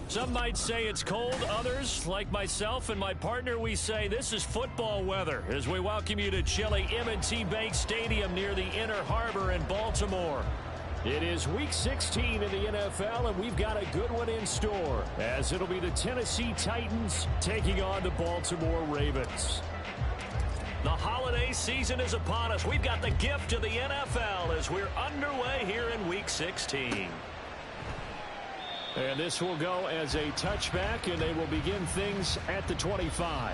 Some might say it's cold. Others, like myself and my partner, we say this is football weather as we welcome you to chilly M&T Bank Stadium near the Inner Harbor in Baltimore. It is Week 16 in the NFL, and we've got a good one in store as it'll be the Tennessee Titans taking on the Baltimore Ravens. The holiday season is upon us. We've got the gift of the NFL as we're underway here in Week 16. And this will go as a touchback, and they will begin things at the 25.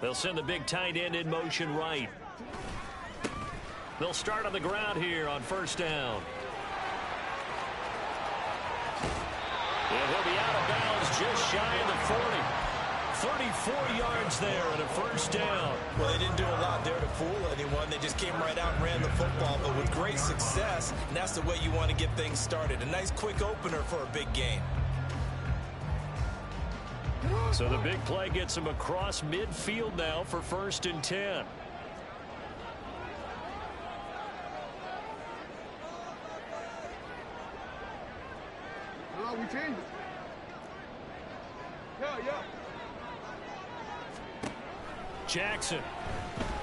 They'll send the big tight end in motion right. They'll start on the ground here on first down. And he'll be out of bounds just shy of the 40. 34 yards there and a first down. Well, they didn't do a lot there to fool anyone. They just came right out and ran the football, but with great success, and that's the way you want to get things started. A nice quick opener for a big game. So the big play gets him across midfield now for 1st and 10. No, we changed it. Yeah. Jackson.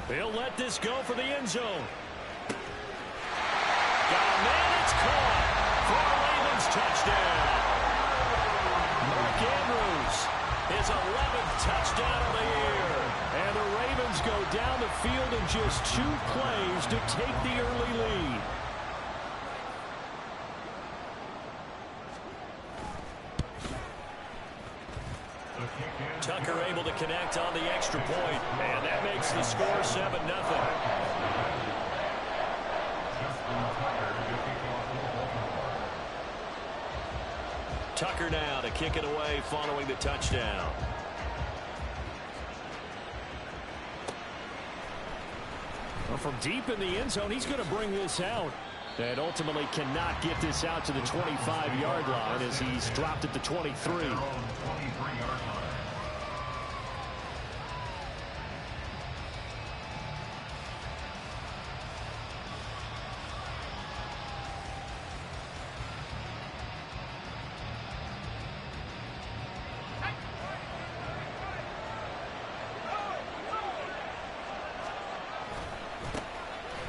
He'll let this go for the end zone. Got a man, it's caught for a Ravens touchdown. Mark Andrews. His 11th touchdown of the year. And the Ravens go down the field in just 2 plays to take the early lead. Tucker able to connect on the extra point. And that makes the score 7-0. Tucker now to kick it away following the touchdown. Well, from deep in the end zone, he's going to bring this out. And ultimately cannot get this out to the 25-yard line as he's dropped at the 23.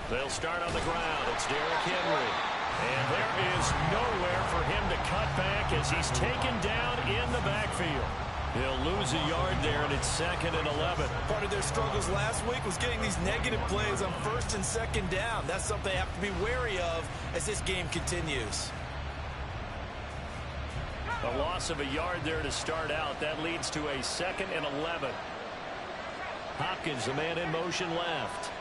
They'll start on the ground. It's Derrick Henry. And there is nowhere for him to cut back as he's taken down in the backfield. He'll lose a yard there, and it's 2nd and 11. Part of their struggles last week was getting these negative plays on 1st and 2nd down. That's something they have to be wary of as this game continues. A loss of a yard there to start out. That leads to a 2nd and 11. Hopkins, the man in motion left.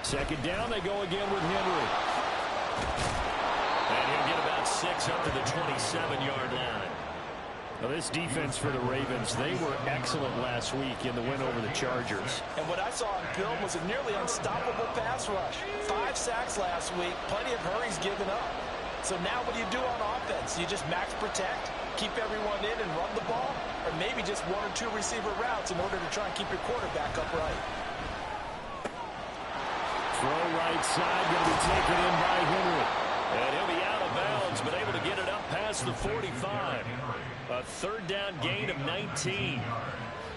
Second down, they go again with Henry. And he'll get about 6 up to the 27-yard line. Now this defense for the Ravens, they were excellent last week in the win over the Chargers. And what I saw on film was a nearly unstoppable pass rush. 5 sacks last week, plenty of hurries given up. So now what do you do on offense? You just max protect, keep everyone in and run the ball, or maybe just 1 or 2 receiver routes in order to try and keep your quarterback upright. Throw right side, going to be taken in by Henry. And he'll be out of bounds, but able to get it up past the 45. A 3rd down gain of 19.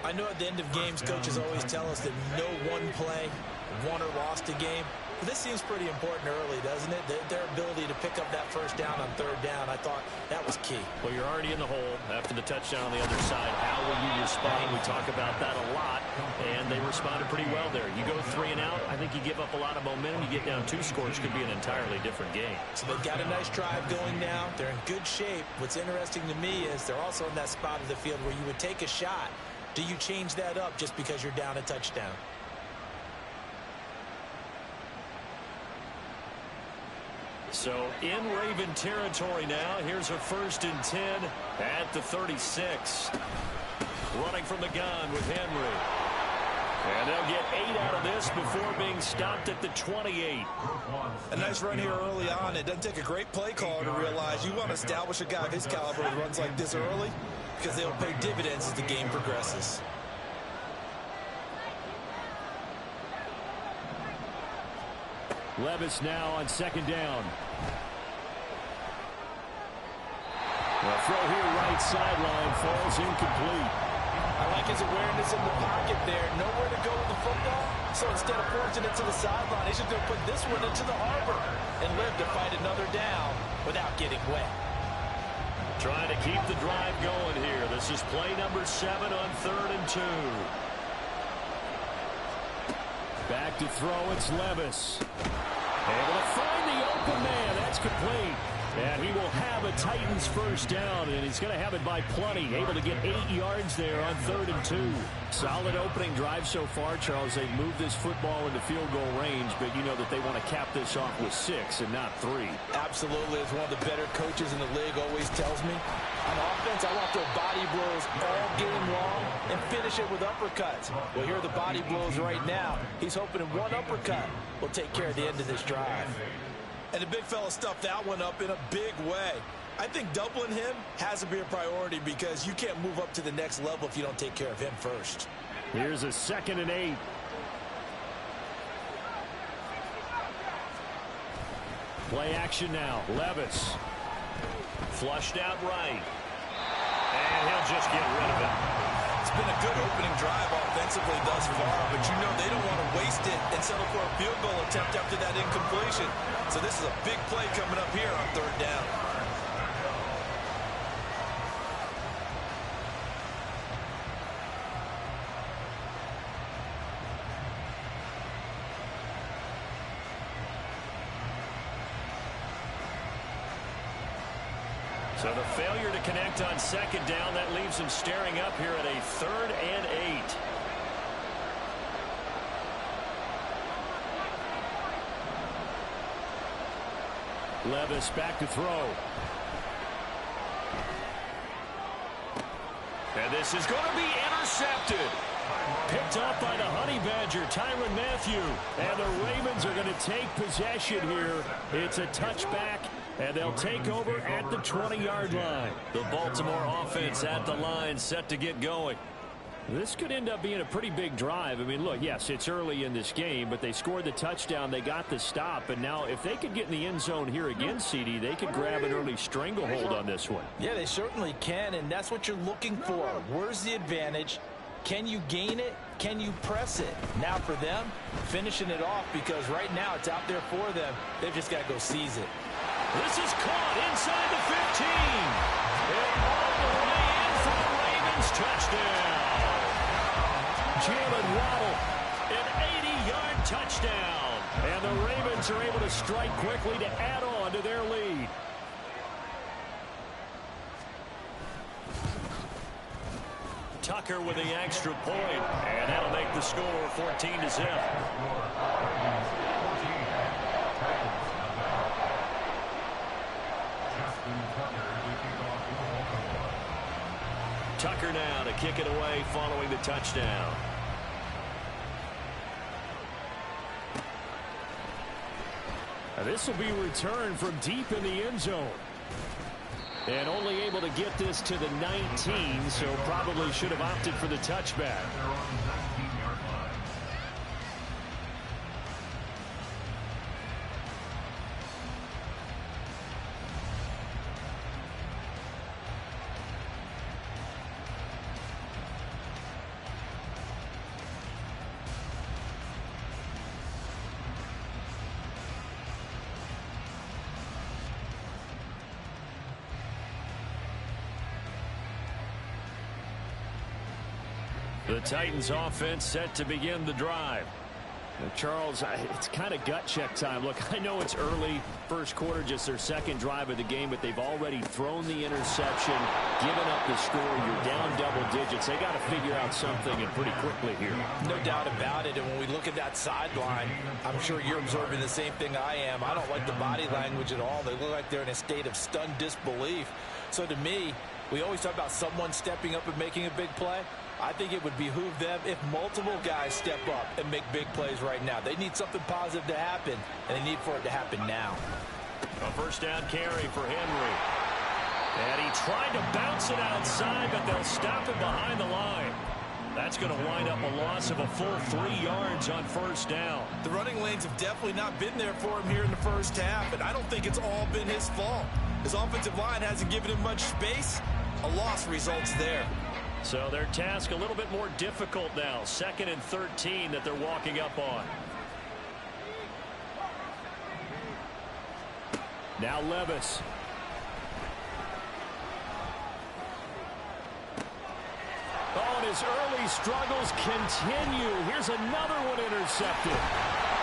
I know at the end of games, coaches always tell us that no one play won or lost a game. But this seems pretty important early, doesn't it? Their ability to pick up that first down on 3rd down, I thought that was key. Well, you're already in the hole after the touchdown on the other side. How will you respond? We talk about that a lot, and they responded pretty well there. You go 3 and out, I think you give up a lot of momentum. You get down 2 scores, could be an entirely different game. So they've got a nice drive going now. They're in good shape. What's interesting to me is they're also in that spot of the field where you would take a shot. Do you change that up just because you're down a touchdown? So in Raven territory now. Here's a 1st and 10 at the 36. Running from the gun with Henry. And they'll get 8 out of this before being stopped at the 28. A nice run here early on. It doesn't take a great play caller to realize you want to establish a guy of his caliber who runs like this early, because they'll pay dividends as the game progresses. Levis now on 2nd down. The throw here right sideline falls incomplete. I like his awareness in the pocket there. Nowhere to go with the football. So instead of forcing it to the sideline, he's just going to put this one into the harbor and live to fight another down without getting wet. Trying to keep the drive going here. This is play number 7 on 3rd and 2. Back to throw. It's Levis. Able to find the open man. That's complete. And he will have a Titans 1st down, and he's going to have it by plenty. Able to get 8 yards there on 3rd and 2. Solid opening drive so far, Charles. They've moved this football into field goal range, but you know that they want to cap this off with 6 and not 3. Absolutely. As one of the better coaches in the league always tells me, on offense, I want to throw body blows all game long and finish it with uppercuts. Well, here are the body blows right now. He's hoping in one uppercut will take care of the end of this drive. And the big fella stuffed that one up in a big way. I think doubling him has to be a priority, because you can't move up to the next level if you don't take care of him first. Here's a 2nd and 8. Play action now. Levis. Flushed out right. And he'll just get rid of it. It's been a good opening drive offensively thus far, but you know they don't want to waste it and settle for a field goal attempt after that incompletion. So this is a big play coming up here on 3rd down. So the failure to connect on 2nd down, that leaves him staring up here at a 3rd and 8. Levis back to throw. And this is going to be intercepted. Picked up by the Honey Badger, Tyrann Mathieu. And the Ravens are going to take possession here. It's a touchback, and they'll take over at the 20-yard line. The Baltimore offense at the line, set to get going. This could end up being a pretty big drive. I mean, look, yes, it's early in this game, but they scored the touchdown. They got the stop. And now if they could get in the end zone here again, CD, they could grab an early stranglehold on this one. Yeah, they certainly can, and that's what you're looking for. Where's the advantage? Can you gain it? Can you press it? Now for them, finishing it off, because right now it's out there for them. They've just got to go seize it. This is caught inside the 15. And all the way in for the Ravens touchdown. Jalen Waddle, an 80-yard touchdown. And the Ravens are able to strike quickly to add on to their lead. Tucker with the extra point, and that'll make the score 14-0. Tucker now to kick it away following the touchdown. This will be returned from deep in the end zone. And only able to get this to the 19, so probably should have opted for the touchback. The Titans offense set to begin the drive. Charles, it's kind of gut check time. Look, I know it's early, first quarter, just their second drive of the game, but they've already thrown the interception, given up the score. You're down double digits. They got to figure out something, and pretty quickly here. No doubt about it. And when we look at that sideline, I'm sure you're observing the same thing I am. I don't like the body language at all. They look like they're in a state of stunned disbelief. So to me, we always talk about someone stepping up and making a big play. I think it would behoove them if multiple guys step up and make big plays right now. They need something positive to happen, and they need for it to happen now. A first down carry for Henry. And he tried to bounce it outside, but they'll stop him behind the line. That's going to wind up a loss of a full 3 yards on first down. The running lanes have definitely not been there for him here in the first half, and I don't think it's all been his fault. His offensive line hasn't given him much space. A loss results there. So their task a little bit more difficult now. 2nd and 13 that they're walking up on. Now Levis. Oh, and his early struggles continue. Here's another one intercepted.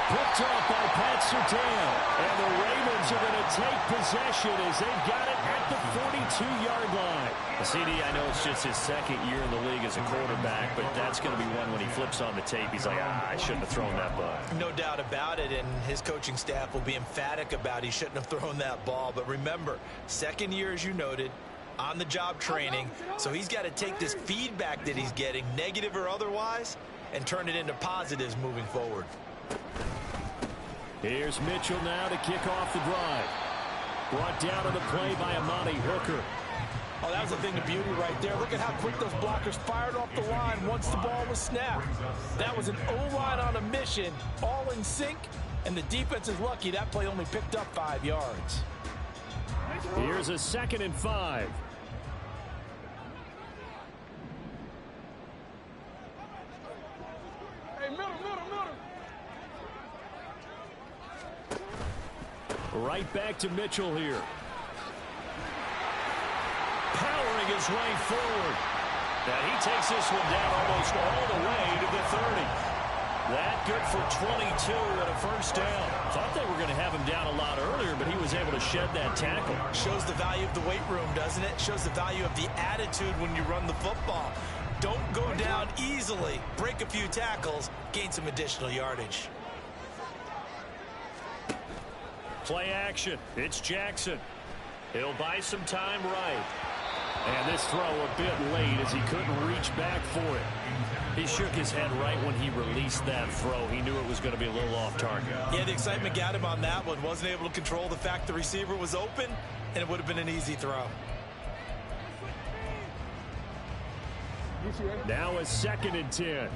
Picked off by Pat Surtain. And the Ravens are going to take possession as they've got it at the 42-yard line. CD, I know it's just his second year in the league as a quarterback, but that's going to be one when he flips on the tape. He's like, I shouldn't have thrown that ball. No doubt about it, and his coaching staff will be emphatic about he shouldn't have thrown that ball. But remember, second year, as you noted, on-the-job training, so he's got to take this feedback that he's getting, negative or otherwise, and turn it into positives moving forward. Here's Mitchell now to kick off the drive. Brought down on the play by Amani Hooker. Oh, that was a thing of beauty right there. Look at how quick those blockers fired off the line once the ball was snapped. That was an O-line on a mission, all in sync, and the defense is lucky that play only picked up 5 yards. Here's a 2nd and 5. Hey, middle. Right back to Mitchell here. Powering his way forward. Now he takes this one down almost all the way to the 30. That good for 22 and a first down. Thought they were going to have him down a lot earlier, but he was able to shed that tackle. Shows the value of the weight room, doesn't it? Shows the value of the attitude when you run the football. Don't go down easily. Break a few tackles, gain some additional yardage. Play action. It's Jackson. He'll buy some time right. And this throw a bit late as he couldn't reach back for it. He shook his head right when he released that throw. He knew it was going to be a little off target. Yeah, the excitement got him on that one. Wasn't able to control the fact the receiver was open, and it would have been an easy throw. Now a 2nd and 10.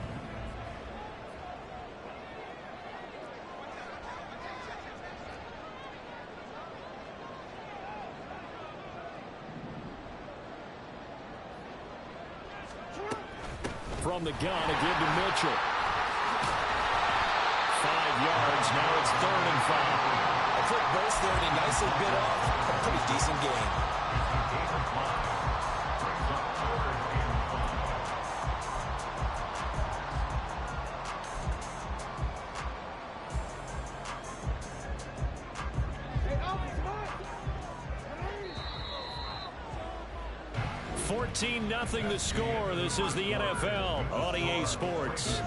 From the gun again to Mitchell. 5 yards. Now it's 3rd and 5. A quick burst there, and he nicely bit off a pretty decent gain. Nothing the score. This is the NFL on EA Sports.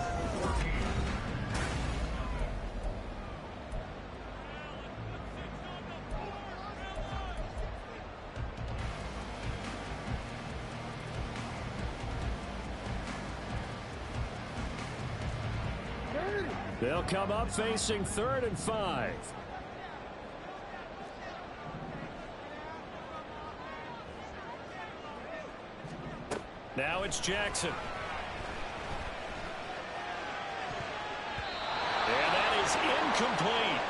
They'll come up facing 3rd and 5. Now it's Jackson. And that is incomplete.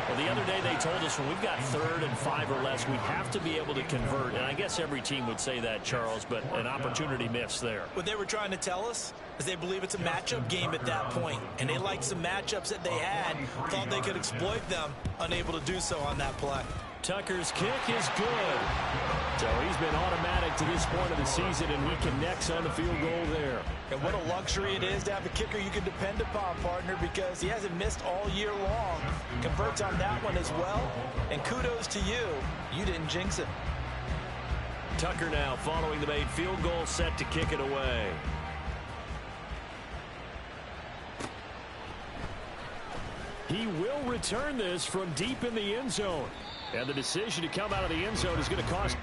Well, the other day they told us when we've got 3rd and 5 or less, we have to be able to convert. And I guess every team would say that, Charles, but an opportunity missed there. What they were trying to tell us is they believe it's a matchup game at that point. And they liked some matchups that they had, thought they could exploit them, unable to do so on that play. Tucker's kick is good. So he's been automatic to this point of the season, and he connects on the field goal there. And what a luxury it is to have a kicker you can depend upon, partner, because he hasn't missed all year long. Converts on that one as well. And kudos to you. You didn't jinx it. Tucker now following the made field goal, set to kick it away. He will return this from deep in the end zone. And the decision to come out of the end zone is going to cost.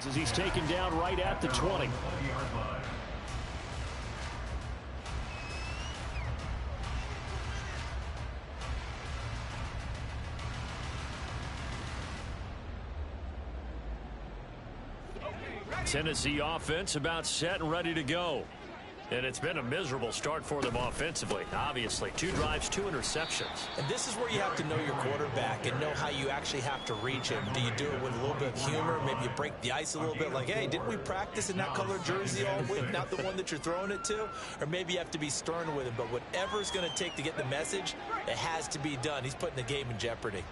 As he's taken down right at the 20. Tennessee offense about set and ready to go. And it's been a miserable start for them offensively. Obviously, 2 drives, 2 interceptions. And this is where you have to know your quarterback and know how you actually have to reach him. Do you do it with a little bit of humor? Maybe you break the ice a little bit like, hey, didn't we practice in that color jersey all week, not the one that you're throwing it to? Or maybe you have to be stern with him. But whatever it's going to take to get the message, it has to be done. He's putting the game in jeopardy.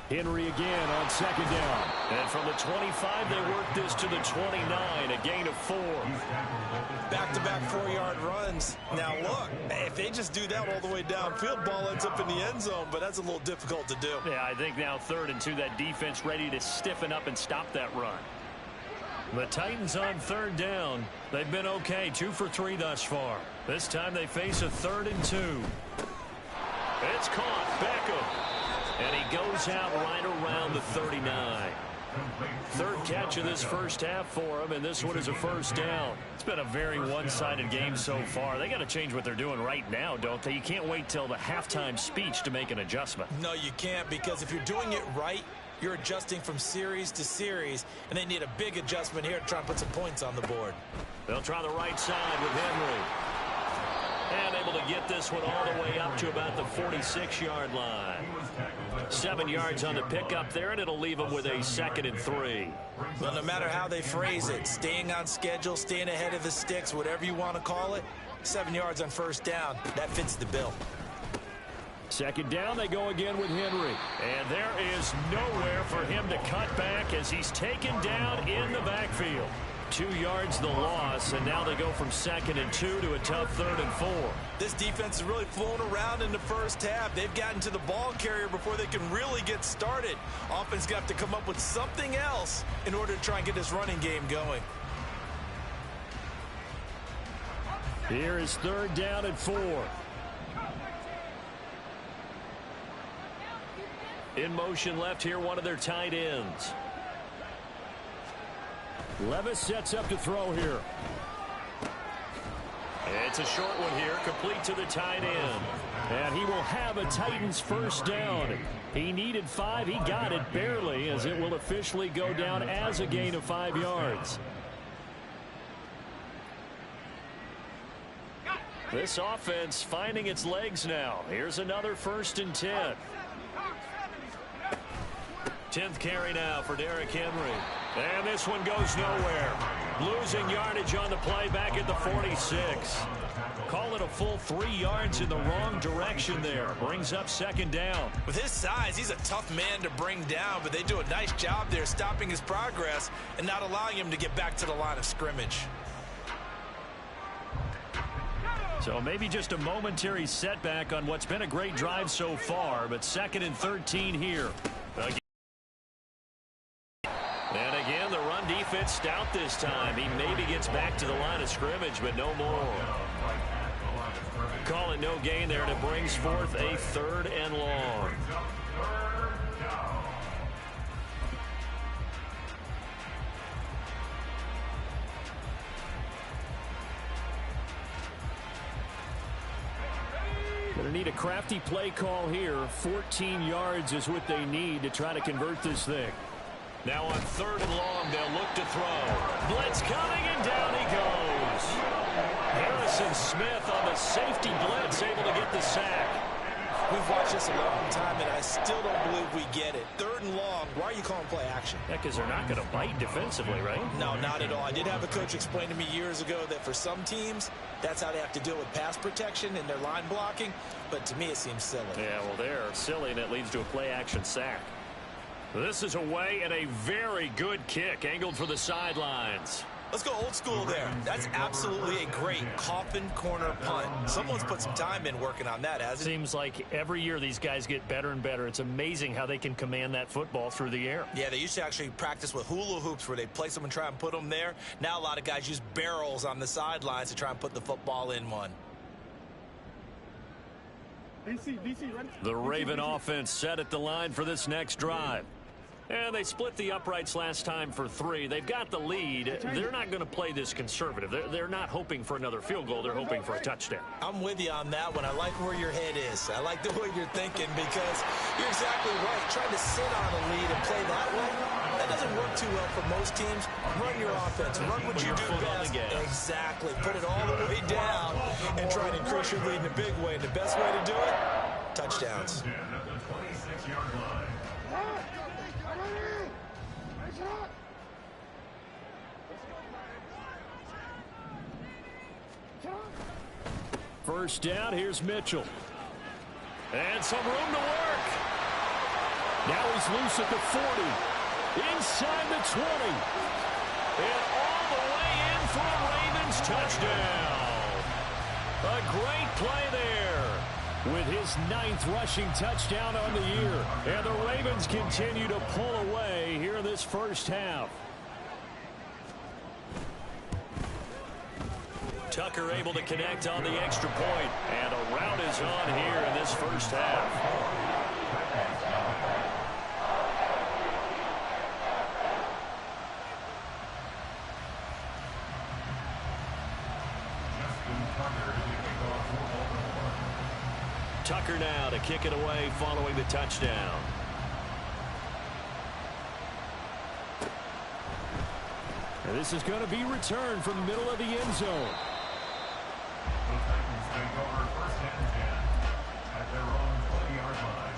Henry again on second down. And from the 25, they work this to the 29, a gain of 4. Back-to-back 4-yard runs. Now, look, if they just do that all the way downfield, ball ends up in the end zone, but that's a little difficult to do. Yeah, I think now 3rd and 2, that defense ready to stiffen up and stop that run. The Titans on 3rd down. They've been okay, 2 for 3 thus far. This time they face a 3rd and 2. It's caught. Beckham. And he goes out right around the 39. 3rd catch of this first half for him, and this one is a first down. It's been a very one-sided game so far. They got to change what they're doing right now, don't they? You can't wait till the halftime speech to make an adjustment. No, you can't, because if you're doing it right, you're adjusting from series to series, and they need a big adjustment here to try and put some points on the board. They'll try the right side with Henry. And able to get this one all the way up to about the 46-yard line. 7 yards on the pickup there, and it'll leave them with a 2nd and 3. Well, no matter how they phrase it, staying on schedule, staying ahead of the sticks, whatever you want to call it, 7 yards on first down, that fits the bill. 2nd down, they go again with Henry. And there is nowhere for him to cut back as he's taken down in the backfield. 2 yards the loss, and now they go from 2nd and 2 to a tough 3rd and 4. This defense is really flown around in the first half. They've gotten to the ball carrier before they can really get started. Offense going to have to come up with something else in order to try and get this running game going. Here is 3rd down and 4. In motion left here, one of their tight ends. Levis sets up to throw here. It's a short one here, complete to the tight end. And he will have a Titans first down. He needed 5. He got it barely, as it will officially go down as a gain of 5 yards. This offense finding its legs now. Here's another 1st and 10. 10th carry now for Derrick Henry. And this one goes nowhere. Losing yardage on the play back at the 46. Call it a full 3 yards in the wrong direction there. Brings up 2nd down. With his size, he's a tough man to bring down, but they do a nice job there stopping his progress and not allowing him to get back to the line of scrimmage. So maybe just a momentary setback on what's been a great drive so far, but 2nd and 13 here. And again, the run defense stout this time. He maybe gets back to the line of scrimmage, but no more. Calling no gain there, and it brings forth a 3rd and long. Going to need a crafty play call here. 14 yards is what they need to try to convert this thing. Now on 3rd and long, they'll look to throw. Blitz coming, and down he goes. Harrison Smith on the safety blitz, able to get the sack. We've watched this a long time, and I still don't believe we get it. 3rd and long, why are you calling play action? Yeah, because they're not going to bite defensively, right? No, not at all. I did have a coach explain to me years ago that for some teams, that's how they have to deal with pass protection and their line blocking, but to me it seems silly. Yeah, well, they're silly, and it leads to a play action sack. This is away, and a very good kick angled for the sidelines. Let's go old school there. That's absolutely a great coffin corner punt. Someone's put some time in working on that, hasn't it? Seems like every year these guys get better and better. It's amazing how they can command that football through the air. Yeah, they used to actually practice with hula hoops where they place them and try and put them there. Now a lot of guys use barrels on the sidelines to try and put the football in one. The Raven offense set at the line for this next drive. And they split the uprights last time for 3. They've got the lead. They're not going to play this conservative. They're not hoping for another field goal. They're hoping for a touchdown. I'm with you on that one. I like where your head is. I like the way you're thinking because you're exactly right. Trying to sit on a lead and play that way, that doesn't work too well for most teams. Run your offense. Run what you do best. Exactly. Put it all the way down and try and increase your lead in a big way. And the best way to do it, touchdowns. First down, here's Mitchell. And some room to work. Now he's loose at the 40. Inside the 20. And all the way in for a Ravens touchdown. A great play there with his 9th rushing touchdown on the year. And the Ravens continue to pull away here in this first half. Tucker able to connect on the extra point, and a rout is on here in this first half. Tucker now to kick it away following the touchdown. And this is going to be returned from the middle of the end zone. Take over 1st and 10 at their own 20-yard line.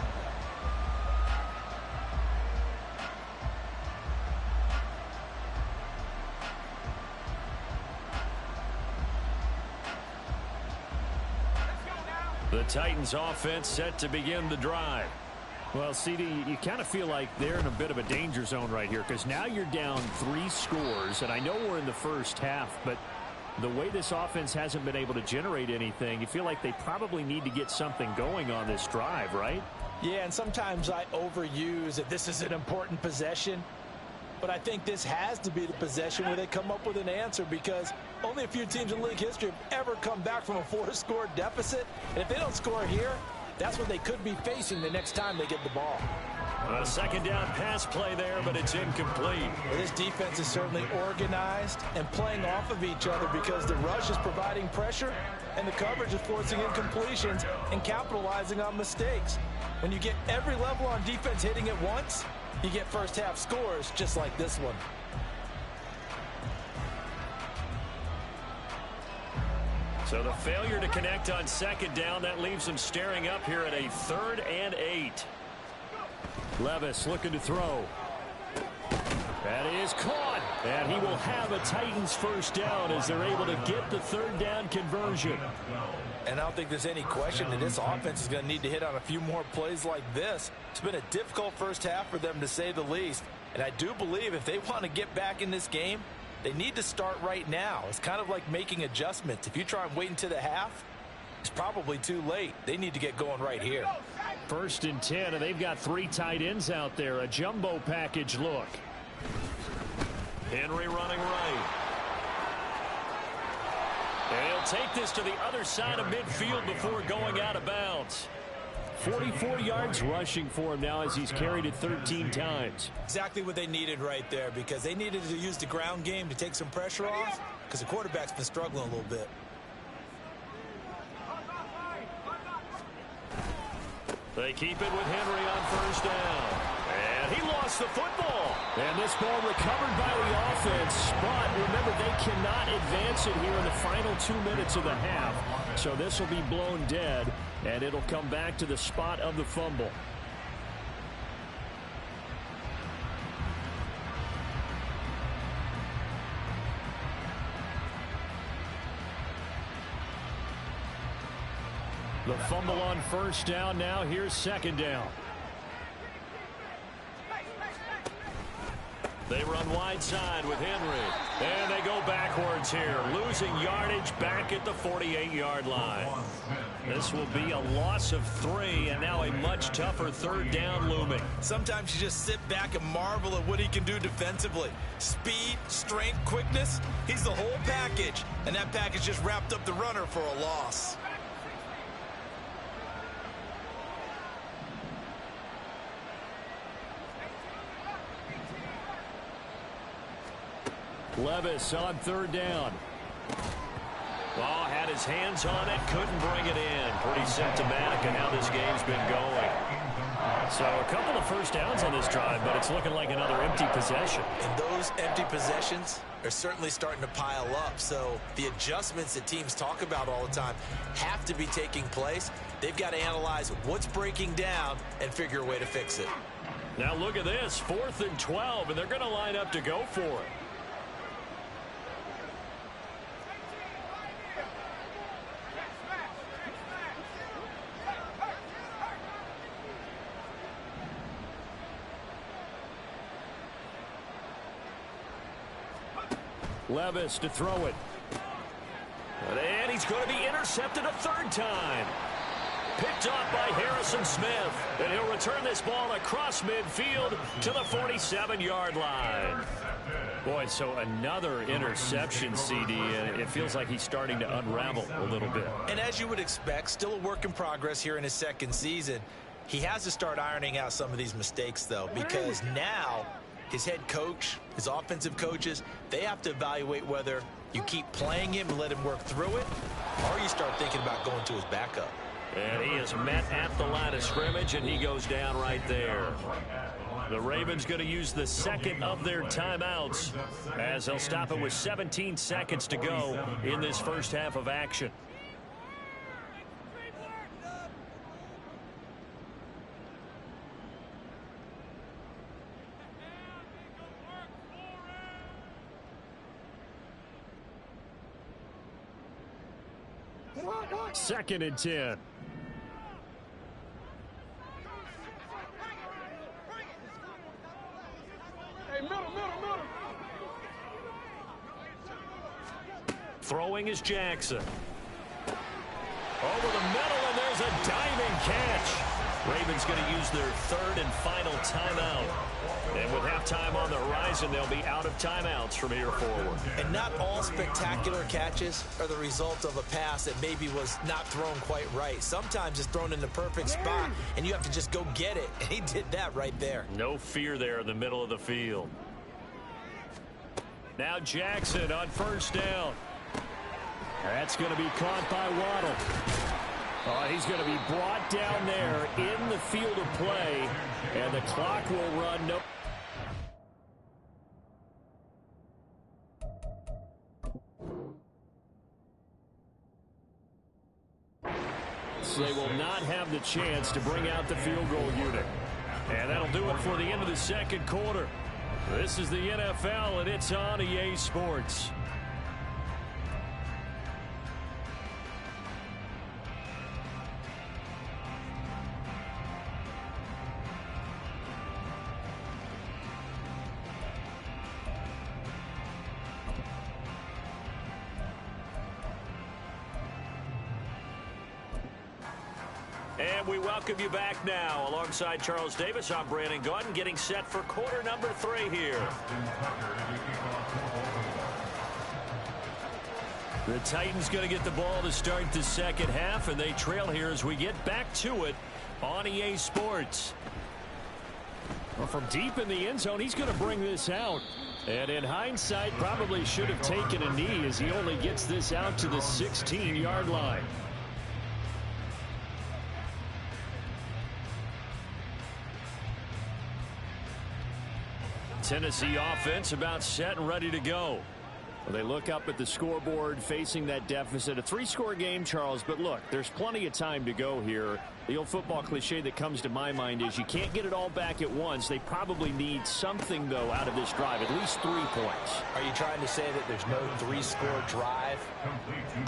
The Titans offense set to begin the drive. Well, CD, you kind of feel like they're in a bit of a danger zone right here because now you're down 3 scores, and I know we're in the first half, but the way this offense hasn't been able to generate anything, you feel like they probably need to get something going on this drive, right? Yeah, and sometimes I overuse that this is an important possession, but I think this has to be the possession where they come up with an answer because only a few teams in league history have ever come back from a 4-score deficit, and if they don't score here, that's what they could be facing the next time they get the ball. A second down pass play there, but it's incomplete. Well, this defense is certainly organized and playing off of each other because the rush is providing pressure and the coverage is forcing incompletions and capitalizing on mistakes. When you get every level on defense hitting at once, you get first half scores just like this one. So the failure to connect on second down, that leaves them staring up here at a 3rd and 8. Levis looking to throw. That is caught. And he will have a Titans first down as they're able to get the 3rd down conversion. And I don't think there's any question that this offense is going to need to hit on a few more plays like this. It's been a difficult first half for them, to say the least. And I do believe if they want to get back in this game, they need to start right now. It's kind of like making adjustments. If you try and wait until the half, it's probably too late. They need to get going right here. 1st and 10, and they've got 3 tight ends out there. A jumbo package look. Henry running right. And he'll take this to the other side of midfield before going out of bounds. 44 yards rushing for him now as he's carried it 13 times. Exactly what they needed right there, because they needed to use the ground game to take some pressure off, because the quarterback's been struggling a little bit. They keep it with Henry on first down. And he lost the football. And this ball recovered by the offense. But remember, they cannot advance it here in the final 2 minutes of the half. So this will be blown dead, and it'll come back to the spot of the fumble. The fumble on first down now. Here's second down. They run wide side with Henry. And they go backwards here. Losing yardage back at the 48-yard line. This will be a loss of 3, and now a much tougher third down looming. Sometimes you just sit back and marvel at what he can do defensively. Speed, strength, quickness. He's the whole package. And that package just wrapped up the runner for a loss. Levis on third down. Oh, had his hands on it, couldn't bring it in. Pretty symptomatic of how this game's been going. So a couple of first downs on this drive, but it's looking like another empty possession. And those empty possessions are certainly starting to pile up. So the adjustments that teams talk about all the time have to be taking place. They've got to analyze what's breaking down and figure a way to fix it. Now look at this, 4th and 12, and they're going to line up to go for it. Levis to throw it. And he's going to be intercepted a third time. Picked off by Harrison Smith. And he'll return this ball across midfield to the 47-yard line. Boy, so another interception, CD, and it feels like he's starting to unravel a little bit. And as you would expect, still a work in progress here in his second season. He has to start ironing out some of these mistakes, though, because now his head coach, his offensive coaches, they have to evaluate whether you keep playing him and let him work through it, or you start thinking about going to his backup. And he is met at the line of scrimmage, and he goes down right there. The Ravens going to use the second of their timeouts as they'll stop it with 17 seconds to go in this first half of action. Second and 10. Throwing is Jackson. Over the middle, and there's a diving catch. Ravens going to use their third and final timeout. And with halftime on the horizon, they'll be out of timeouts from here forward. And not all spectacular catches are the result of a pass that maybe was not thrown quite right. Sometimes it's thrown in the perfect spot, and you have to just go get it. And he did that right there. No fear there in the middle of the field. Now Jackson on first down. That's going to be caught by Waddle. Oh, he's going to be brought down there in the field of play, and the clock will run. They will not have the chance to bring out the field goal unit. And that'll do it for the end of the second quarter. This is the NFL, and it's on EA Sports. And we welcome you back now. Alongside Charles Davis, I'm Brandon Gunn, getting set for quarter number 3 here. The Titans going to get the ball to start the second half, and they trail here as we get back to it on EA Sports. Well, from deep in the end zone, he's going to bring this out. And in hindsight, probably should have taken a knee as he only gets this out to the 16-yard line. Tennessee offense about set and ready to go. Well, they look up at the scoreboard facing that deficit. A 3-score game, Charles, but look, there's plenty of time to go here. The old football cliche that comes to my mind is you can't get it all back at once. They probably need something, though, out of this drive, at least 3 points. Are you trying to say that there's no 3-score drive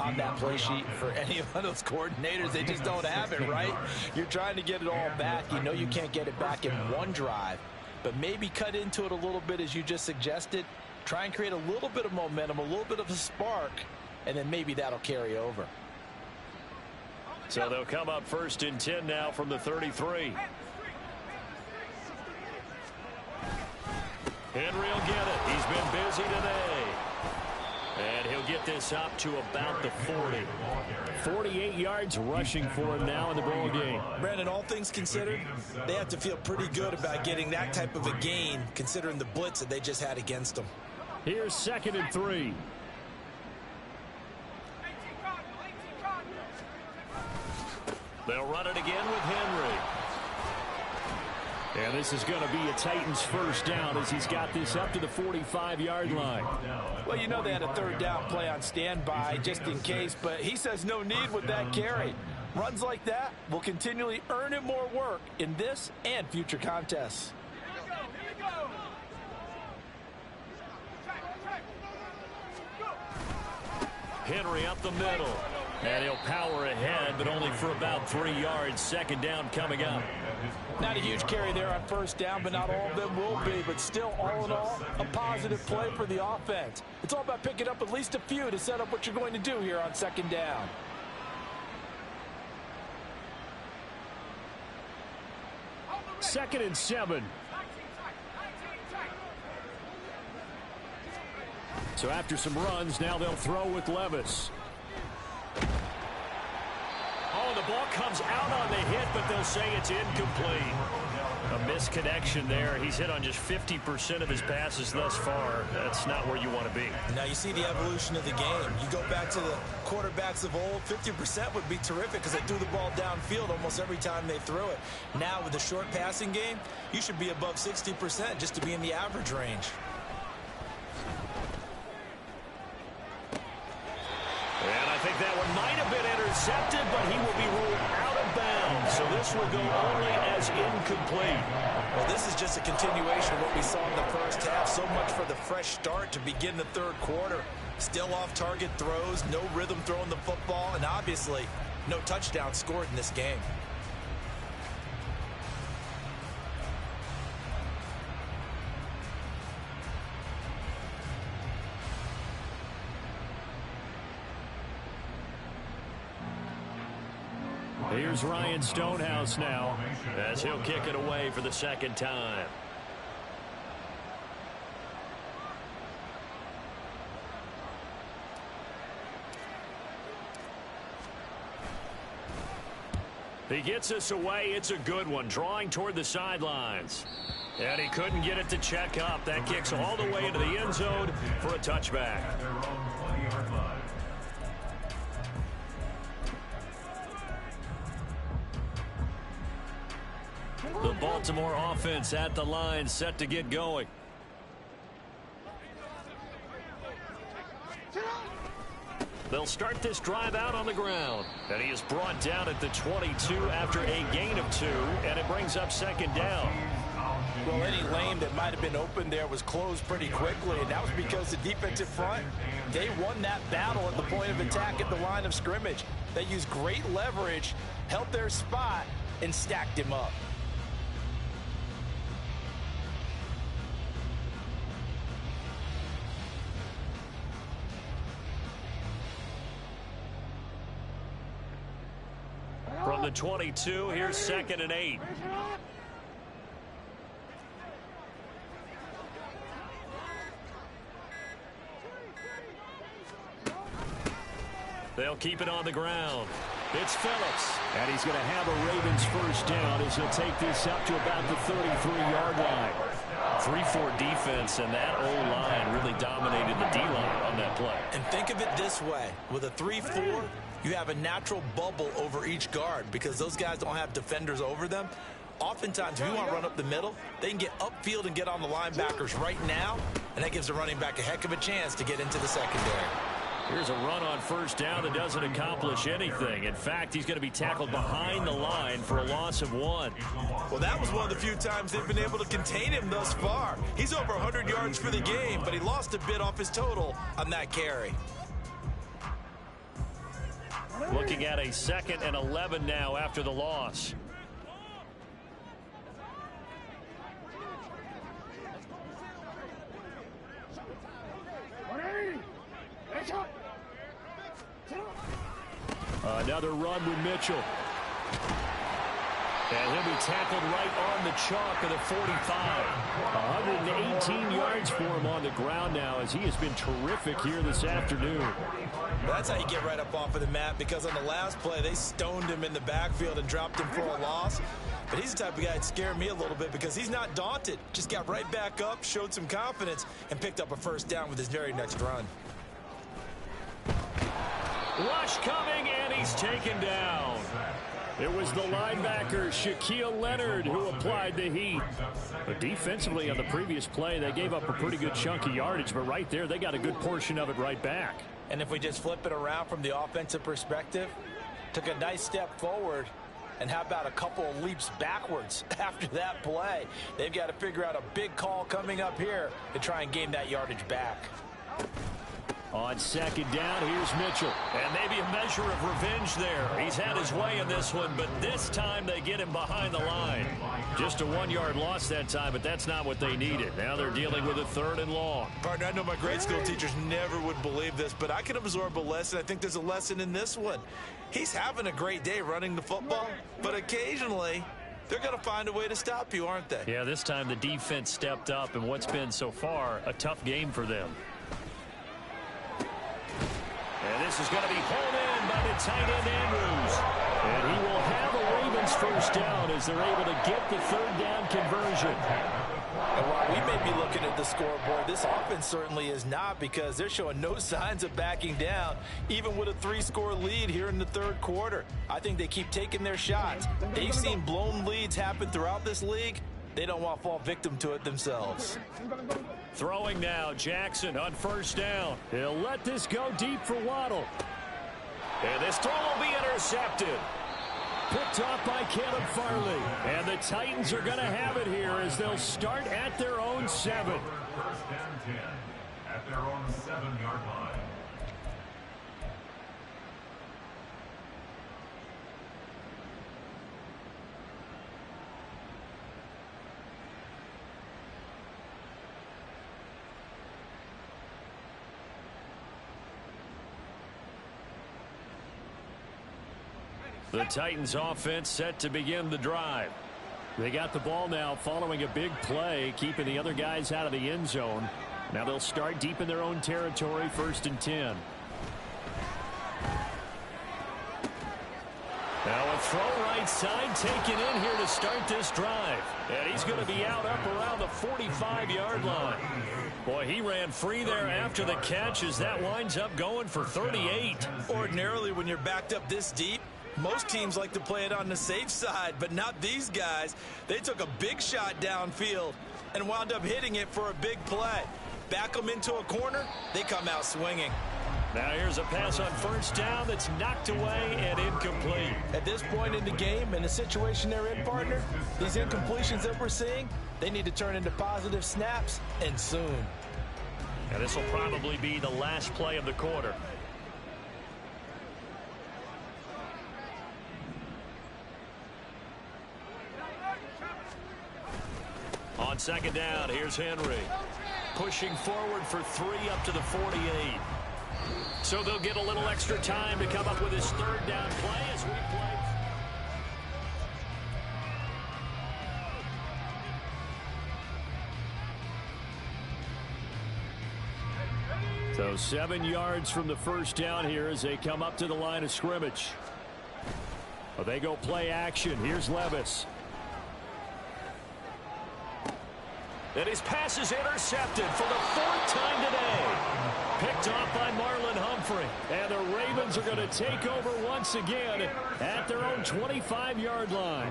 on that play sheet for any of those coordinators? They just don't have it, right? You're trying to get it all back. You know you can't get it back in one drive, but maybe cut into it a little bit as you just suggested. Try and create a little bit of momentum, a little bit of a spark, and then maybe that'll carry over. So they'll come up 1st and 10 now from the 33. Henry will get it. He's been busy today. And he'll get this up to about the 40. 48 yards rushing for him now in the ball game. Brandon, all things considered, they have to feel pretty good about getting that type of a gain considering the blitz that they just had against them. Here's 2nd and 3. They'll run it again with Henry. And this is going to be a Titans first down as he's got this up to the 45-yard line. Well, you know they had a 3rd down play on standby just in case, but he says no need with that carry. Runs like that will continually earn him more work in this and future contests. Henry up the middle. And he'll power ahead, but only for about 3 yards. 2nd down coming up. Not a huge carry there on 1st down, but not all of them will be. But still, all in all, a positive play for the offense. It's all about picking up at least a few to set up what you're going to do here on 2nd down. Second and 7. So after some runs, now they'll throw with Levis. Oh, the ball comes out on the hit, but they'll say it's incomplete. A misconnection there. He's hit on just 50% of his passes thus far. That's not where you want to be. Now you see the evolution of the game. You go back to the quarterbacks of old, 50% would be terrific because they threw the ball downfield almost every time they threw it. Now with the short passing game, you should be above 60% just to be in the average range. And I think that one might have been intercepted, but he will be ruled out of bounds. So this will go only as incomplete. Well, this is just a continuation of what we saw in the first half. So much for the fresh start to begin the 3rd quarter. Still off-target throws, no rhythm throwing the football, and obviously no touchdown scored in this game. Here's Ryan Stonehouse now as he'll kick it away for the 2nd time. He gets us away. It's a good one, drawing toward the sidelines. And he couldn't get it to check up. That kicks all the way into the end zone for a touchback. The Baltimore offense at the line, set to get going. They'll start this drive out on the ground. And he is brought down at the 22 after a gain of 2, and it brings up 2nd down. Well, any lane that might have been open there was closed pretty quickly, and that was because the defensive front, they won that battle at the point of attack at the line of scrimmage. They used great leverage, held their spot, and stacked him up. From the 22, here's 2nd and 8. They'll keep it on the ground. It's Phillips. And he's going to have a Ravens first down as he'll take this up to about the 33-yard line. 3-4 defense, and that O-line really dominated the D-line on that play. And think of it this way. With a 3-4, you have a natural bubble over each guard because those guys don't have defenders over them. Oftentimes, if you want to run up the middle, they can get upfield and get on the linebackers right now, and that gives the running back a heck of a chance to get into the secondary. Here's a run on first down that doesn't accomplish anything. In fact, he's going to be tackled behind the line for a loss of 1. Well, that was one of the few times they've been able to contain him thus far. He's over 100 yards for the game, but he lost a bit off his total on that carry. Looking at a 2nd and 11 now after the loss. Another run with Mitchell. And he'll be tackled right on the chalk of the 45. 118 yards for him on the ground now as he has been terrific here this afternoon. That's how you get right up off of the mat, because on the last play, they stoned him in the backfield and dropped him for a loss. But he's the type of guy that scared me a little bit because he's not daunted. Just got right back up, showed some confidence, and picked up a first down with his very next run. Rush coming, and he's taken down. It was the linebacker, Shaquille Leonard, who applied the heat. But defensively on the previous play, they gave up a pretty good chunk of yardage, but right there, they got a good portion of it right back. And if we just flip it around from the offensive perspective, took a nice step forward, and how about a couple of leaps backwards after that play? They've got to figure out a big call coming up here to try and gain that yardage back. On 2nd down, here's Mitchell. And maybe a measure of revenge there. He's had his way in this one, but this time they get him behind the line. Just a 1-yard loss that time, but that's not what they needed. Now they're dealing with a 3rd and long. Partner, I know my grade school teachers never would believe this, but I can absorb a lesson. I think there's a lesson in this one. He's having a great day running the football, but occasionally they're going to find a way to stop you, aren't they? Yeah, this time the defense stepped up, and what's been so far a tough game for them. And this is going to be pulled in by the tight end, Andrews. And he will have a Ravens first down as they're able to get the 3rd down conversion. And while we may be looking at the scoreboard, this offense certainly is not, because they're showing no signs of backing down, even with a 3-score lead here in the 3rd quarter. I think they keep taking their shots. They've seen blown leads happen throughout this league. They don't want to fall victim to it themselves. Throwing now, Jackson on first down. He'll let this go deep for Waddle. And this throw will be intercepted. Picked off by Caleb Farley. And the Titans are going to have it here as they'll start at their own 7. First down 10 at their own 7-yard line. The Titans offense set to begin the drive. They got the ball now following a big play, keeping the other guys out of the end zone. Now they'll start deep in their own territory, 1st and 10. Now a throw right side taken in here to start this drive. And he's going to be out up around the 45-yard line. Boy, he ran free there after the catch as that winds up going for 38. Ordinarily, when you're backed up this deep, most teams like to play it on the safe side, but not these guys. They took a big shot downfield and wound up hitting it for a big play. Back them into a corner, they come out swinging. Now here's a pass on first down that's knocked away and incomplete. At this point in the game, in the situation they're in, partner, these incompletions that we're seeing, they need to turn into positive snaps, and soon. And this will probably be the last play of the quarter. On 2nd down, here's Henry. Pushing forward for 3 up to the 48. So they'll get a little extra time to come up with his 3rd down play as we play. So 7 yards from the first down here as they come up to the line of scrimmage. Well, they go play action. Here's Levis. And his pass is intercepted for the 4th time today. Picked off by Marlon Humphrey. And the Ravens are going to take over once again at their own 25-yard line.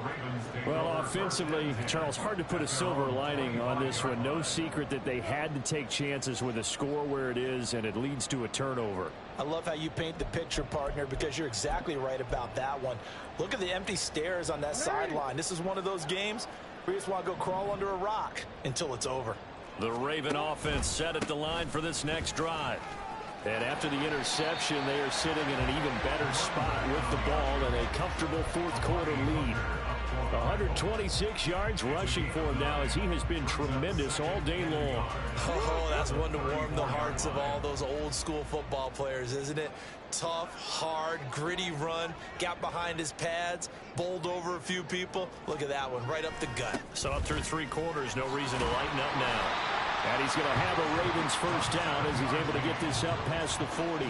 Well, offensively, Charles, hard to put a silver lining on this one. No secret that they had to take chances with a score where it is, and it leads to a turnover. I love how you paint the picture, partner, because you're exactly right about that one. Look at the empty stairs on that sideline. This is one of those games where you just want to go crawl under a rock until it's over. The Raven offense set at the line for this next drive. And after the interception, they are sitting in an even better spot with the ball and a comfortable 4th quarter lead. 126 yards rushing for him now as he has been tremendous all day long. Oh, that's one to warm the hearts of all those old school football players, isn't it? Tough, hard, gritty run, got behind his pads, bowled over a few people. Look at that one, right up the gut. So up through 3 quarters, no reason to lighten up now. And he's going to have a Ravens first down as he's able to get this up past the 40.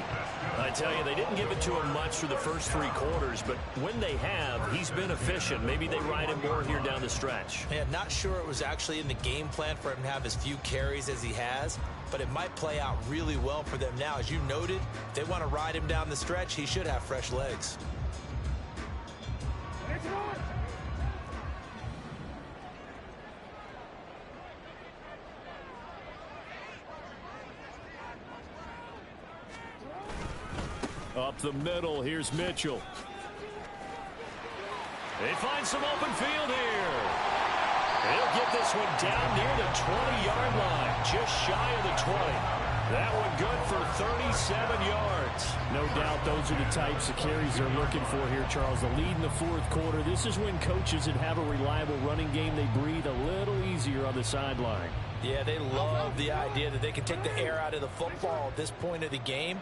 I tell you, they didn't give it to him much through the first 3 quarters, but when they have, he's been efficient. Maybe they ride him more here down the stretch. Yeah, not sure it was actually in the game plan for him to have as few carries as he has, but it might play out really well for them now. As you noted, if they want to ride him down the stretch, he should have fresh legs. Up the middle, here's Mitchell. They find some open field here. He'll get this one down near the 20-yard line, just shy of the 20. That one good for 37 yards. No doubt those are the types of carries they're looking for here, Charles. The lead in the 4th quarter. This is when coaches that have a reliable running game, they breathe a little easier on the sideline. Yeah, they love the idea that they can take the air out of the football at this point of the game.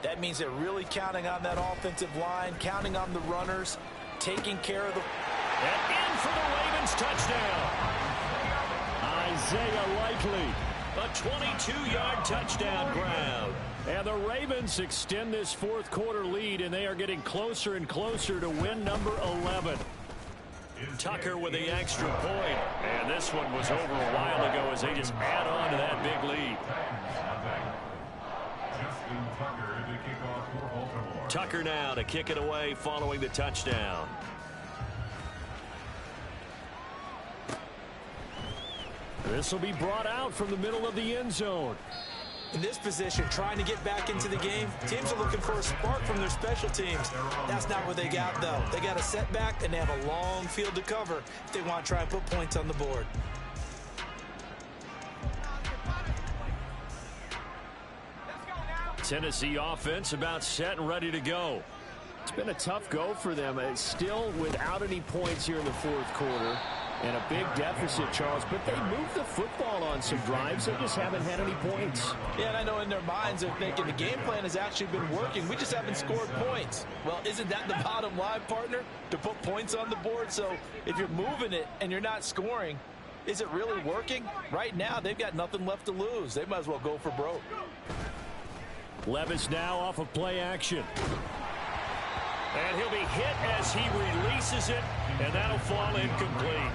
That means they're really counting on that offensive line, counting on the runners, taking care of the... And in for the Ravens touchdown. Isaiah Likely, a 22-yard touchdown grab. And the Ravens extend this 4th quarter lead, and they are getting closer and closer to win number 11. Tucker with the extra point. And this one was over a while ago as they just add on to that big lead. Tucker now to kick it away following the touchdown. This will be brought out from the middle of the end zone. In this position, trying to get back into the game, teams are looking for a spark from their special teams. That's not what they got, though. They got a setback, and they have a long field to cover if they want to try and put points on the board. Tennessee offense about set and ready to go. It's been a tough go for them. It's still without any points here in the 4th quarter and a big deficit, Charles, but they moved the football on some drives. They just haven't had any points. Yeah, and I know in their minds they're thinking the game plan has actually been working. We just haven't scored points. Well, isn't that the bottom line, partner? To put points on the board. So if you're moving it and you're not scoring, is it really working? Right now, they've got nothing left to lose. They might as well go for broke. Levis now off of play action. And he'll be hit as he releases it, and that'll fall incomplete.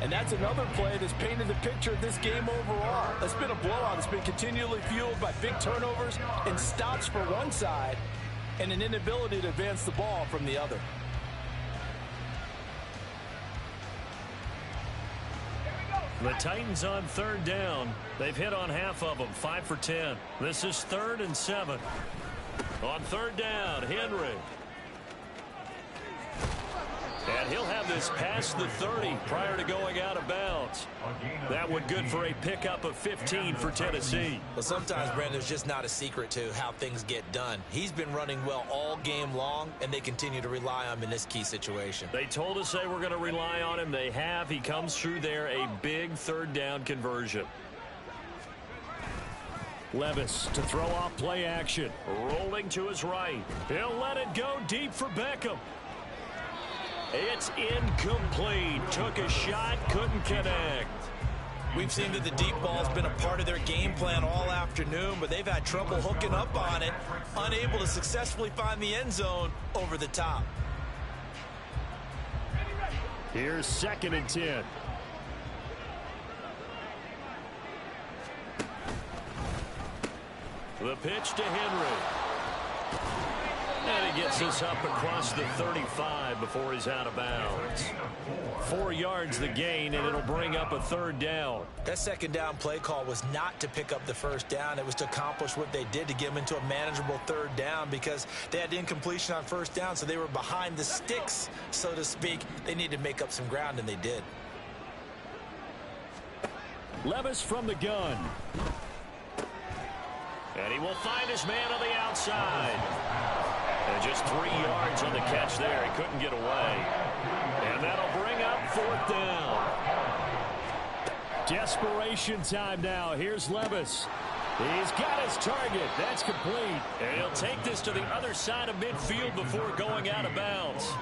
And that's another play that's painted the picture of this game overall. It's been a blowout. It's been continually fueled by big turnovers and stops for one side and an inability to advance the ball from the other. The Titans on 3rd down. They've hit on half of them, 5 for 10. This is 3rd and 7. On 3rd down, Henry. And he'll have this past the 30 prior to going out of bounds. That one good for a pickup of 15 for Tennessee. Well, sometimes, Brandon, there's just not a secret to how things get done. He's been running well all game long, and they continue to rely on him in this key situation. They told us they were going to rely on him. They have. He comes through there, a big 3rd down conversion. Levis to throw off play action. Rolling to his right. He'll let it go deep for Beckham. It's incomplete. Took a shot, couldn't connect. We've seen that the deep ball's been a part of their game plan all afternoon, but they've had trouble hooking up on it, unable to successfully find the end zone over the top. Here's 2nd and 10. The pitch to Henry. And he gets us up across the 35 before he's out of bounds. 4 yards the gain, and it'll bring up a 3rd down. That 2nd down play call was not to pick up the 1st down. It was to accomplish what they did, to get them into a manageable 3rd down, because they had incompletion on 1st down, so they were behind the sticks, so to speak. They needed to make up some ground, and they did. Levis from the gun. And he will find his man on the outside. And just 3 yards on the catch there. He couldn't get away. And that'll bring up 4th down. Desperation time now. Here's Levis. He's got his target. That's complete. And he'll take this to the other side of midfield before going out of bounds.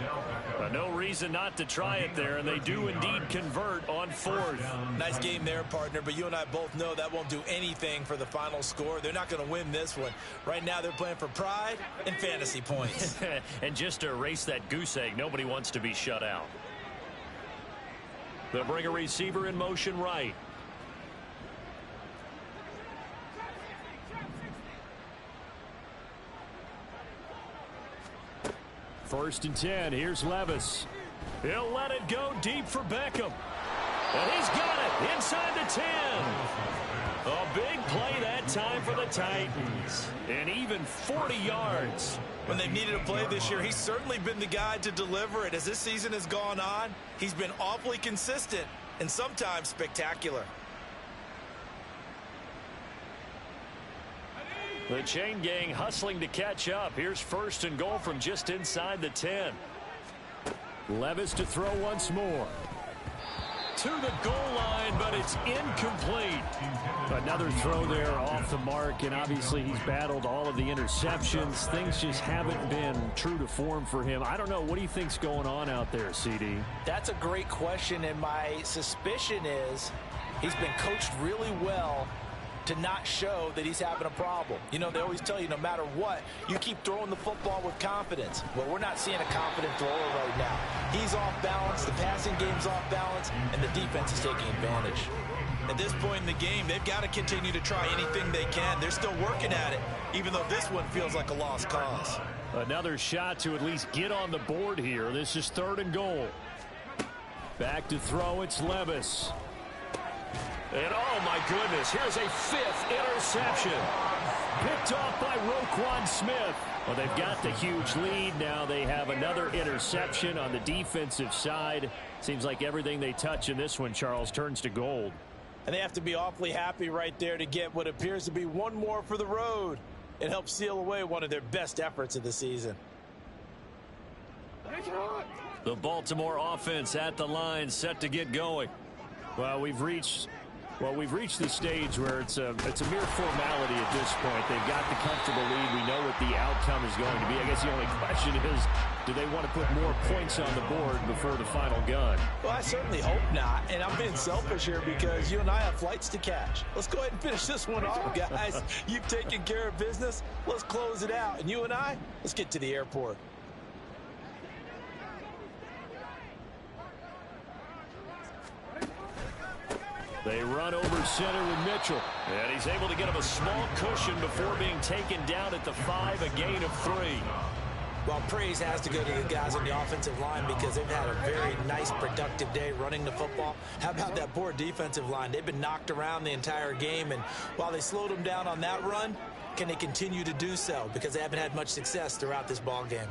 No reason not to try it there, and they do indeed convert on 4th. Nice game there, partner, but you and I both know that won't do anything for the final score. They're not going to win this one. Right now they're playing for pride and fantasy points. And just to erase that goose egg, nobody wants to be shut out. They'll bring a receiver in motion right. First and 10. Here's Levis. He'll let it go deep for Beckham. And he's got it inside the 10. A big play that time for the Titans. And even 40 yards. When they've needed a play this year, he's certainly been the guy to deliver it. As this season has gone on, he's been awfully consistent and sometimes spectacular. The chain gang hustling to catch up. Here's 1st and goal from just inside the 10. Levis to throw once more. To the goal line, but it's incomplete. Another throw there off the mark, and obviously he's battled all of the interceptions. Things just haven't been true to form for him. I don't know. What do you think's going on out there, CD? That's a great question, and my suspicion is he's been coached really well to not show that he's having a problem. You know, they always tell you no matter what, you keep throwing the football with confidence. Well, we're not seeing a confident thrower right now. He's off balance, the passing game's off balance, and the defense is taking advantage. At this point in the game, they've got to continue to try anything they can. They're still working at it, even though this one feels like a lost cause. Another shot to at least get on the board here. This is 3rd and goal. Back to throw, it's Levis. And oh my goodness, here's a 5th interception. Picked off by Roquan Smith. Well, they've got the huge lead. Now they have another interception on the defensive side. Seems like everything they touch in this one, Charles, turns to gold. And they have to be awfully happy right there to get what appears to be one more for the road. It helps seal away one of their best efforts of the season. The Baltimore offense at the line, set to get going. Well, we've reached the stage where it's a mere formality at this point. They've got the comfortable lead. We know what the outcome is going to be. I guess the only question is, do they want to put more points on the board before the final gun? Well, I certainly hope not. And I'm being selfish here because you and I have flights to catch. Let's go ahead and finish this one off, guys. You've taken care of business. Let's close it out. And you and I, let's get to the airport. They run over center with Mitchell. And he's able to get him a small cushion before being taken down at the 5, a gain of 3. Well, praise has to go to the guys on the offensive line because they've had a very nice, productive day running the football. How about that poor defensive line? They've been knocked around the entire game, and while they slowed them down on that run, can they continue to do so? Because they haven't had much success throughout this ball game.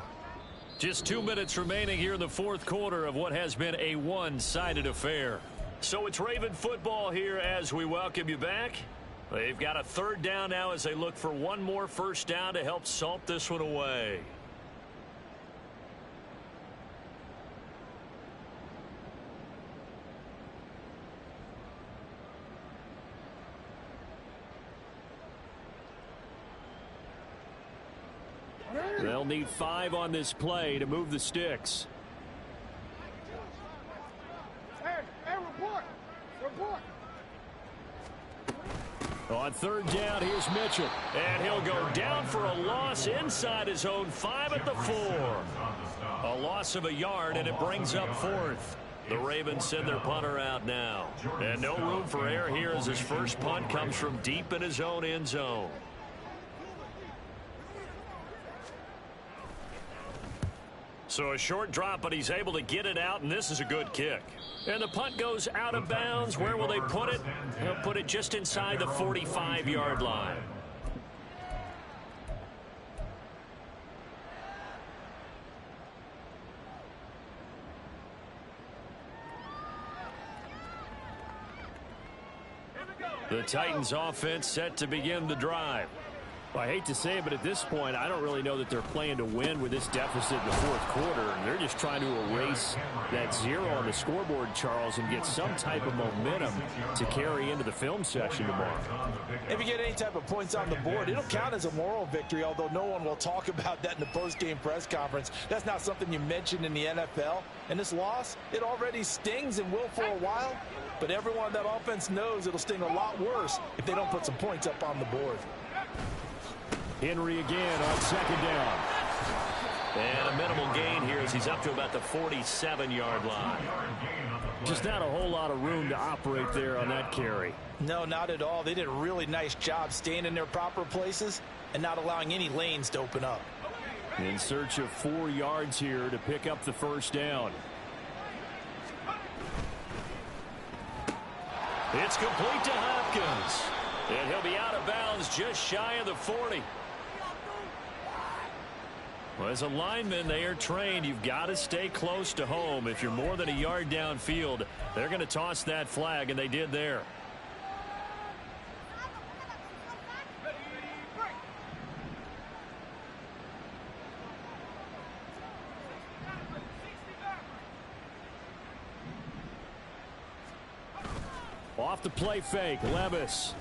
Just 2 minutes remaining here in the 4th quarter of what has been a one-sided affair. So it's Raven football here as we welcome you back. They've got a 3rd down now as they look for one more 1st down to help salt this one away. They'll need 5 on this play to move the sticks. Hey, report. On third down, here's Mitchell. And he'll go down for a loss inside his own 5 at the 4. A loss of a yard, and it brings up 4th. The Ravens send their punter out now. And no room for error here as his first punt comes from deep in his own end zone. So a short drop, but he's able to get it out, and this is a good kick. And the punt goes out of bounds. Where will they put it? They'll put it just inside the 45-yard line. The Titans offense set to begin the drive. Well, I hate to say it, but at this point, I don't really know that they're playing to win with this deficit in the fourth quarter. They're just trying to erase that 0 on the scoreboard, Charles, and get some type of momentum to carry into the film session tomorrow. If you get any type of points on the board, it'll count as a moral victory, although no one will talk about that in the post-game press conference. That's not something you mentioned in the NFL. And this loss, it already stings and will for a while. But everyone on that offense knows it'll sting a lot worse if they don't put some points up on the board. Henry again on second down. And a minimal gain here as he's up to about the 47-yard line. Just not a whole lot of room to operate there on that carry. No, not at all. They did a really nice job staying in their proper places and not allowing any lanes to open up. In search of 4 yards here to pick up the first down. It's complete to Hopkins. And he'll be out of bounds just shy of the 40. Well, as a lineman, they are trained. You've got to stay close to home. If you're more than a yard downfield, they're going to toss that flag, and they did there. Off the play fake, Levis.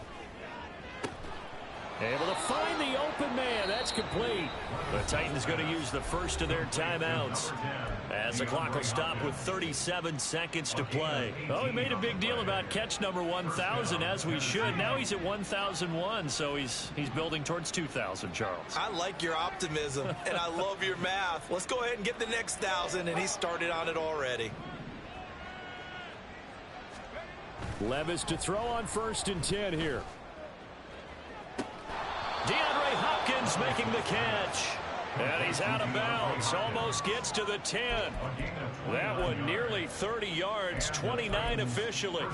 Able to find the open man. That's complete. The Titans going to use the first of their timeouts as the clock will stop with 37 seconds to play. Oh, we made a big deal about catch number 1,000, as we should. Now he's at 1,001, so he's building towards 2,000, Charles. I like your optimism, and I love your math. Let's go ahead and get the next 1,000, and he started on it already. Levis to throw on 1st and 10 here. DeAndre Hopkins making the catch. And he's out of bounds. Almost gets to the 10. That one nearly 30 yards, 29 officially.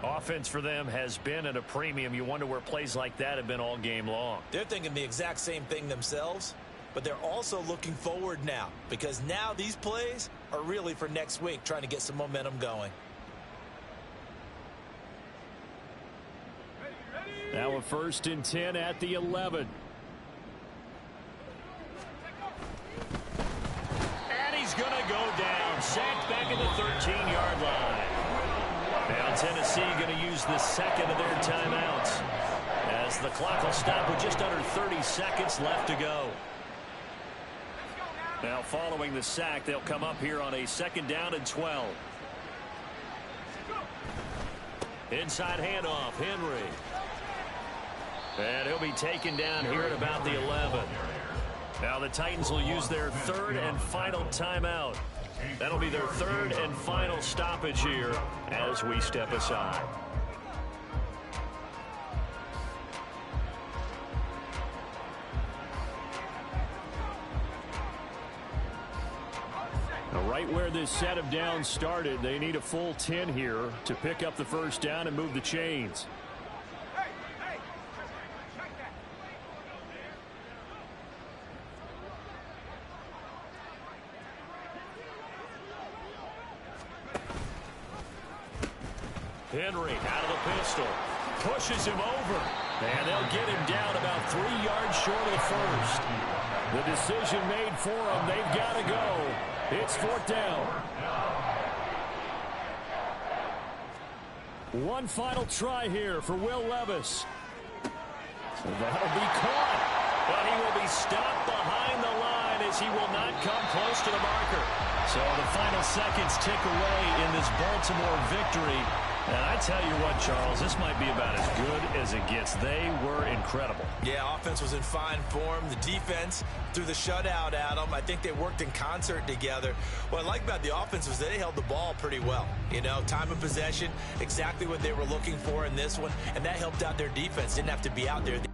Offense for them has been at a premium. You wonder where plays like that have been all game long. They're thinking the exact same thing themselves, but they're also looking forward now, because now these plays are really for next week, trying to get some momentum going. Now a 1st and 10 at the 11. And he's going to go down. Sacked back at the 13-yard line. Now Tennessee going to use the second of their timeouts as the clock will stop with just under 30 seconds left to go. Now following the sack, they'll come up here on a 2nd down and 12. Inside handoff, Henry. And he'll be taken down here at about the 11. Now the Titans will use their 3rd and final timeout. That'll be their 3rd and final stoppage here as we step aside. Now right where this set of downs started, they need a full 10 here to pick up the first down and move the chains. Henry out of the pistol. Pushes him over. And they'll get him down about 3 yards short of the first. The decision made for them. They've got to go. It's 4th down. One final try here for Will Levis. That'll be caught. But he will be stopped behind the line as he will not come close to the marker. So the final seconds tick away in this Baltimore victory. And I tell you what, Charles, this might be about as good as it gets. They were incredible. Yeah, offense was in fine form. The defense threw the shutout at them. I think they worked in concert together. What I like about the offense was they held the ball pretty well. You know, time of possession, exactly what they were looking for in this one, and that helped out their defense. Didn't have to be out there.